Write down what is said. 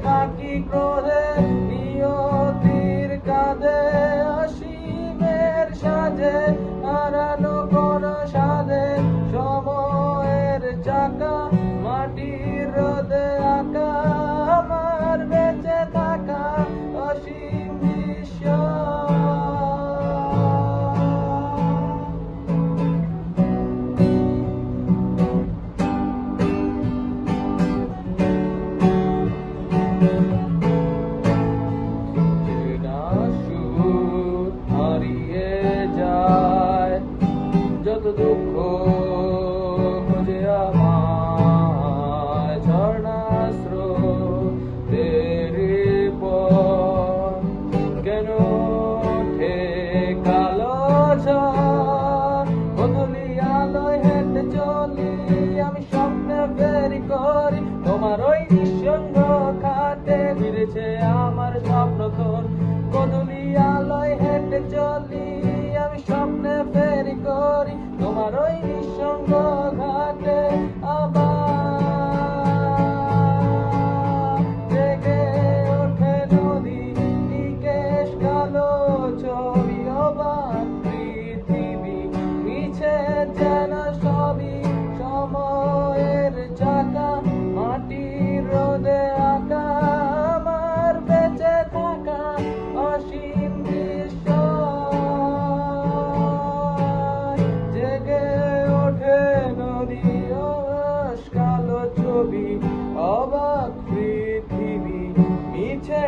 থাকি ক্রোধে নিয়তির কাঁধে অসীমের সাজে হারানো কোন সাধে সময়ের চাকা মাটির রোদে আঁকা আমার বেঁচে থাকা অসীম দৃশ্য হারিয়ে যায় যত দুঃখ খুঁজে আমায় ঝর্ণা স্রোতের পর কেন ওঠে কালো ঝড় বদলি আলোয় হেঁটে চলি আমি স্বপ্নে বেরি করি তোমার ওই নিঃসঙ্গ খাটে ফিরেছে আমার স্বপ্ন তোর বদলি আলোয় হেঁটে চলি আমি স্বপ্নে ফেরি করি তোমার ওই নিঃসঙ্গ ঘাটে আবার জেগে ওঠে নদী নিকেশ কালো ছবি অবাক পৃথিবী মিছে যেন সবই সময়ের চাকা মাটির রোদে আঁকা আমার বেঁচে থাকা অসীম দৃশ্য জেগে ওঠে নদী কালো ছবি অবাক পৃথিবী মিছে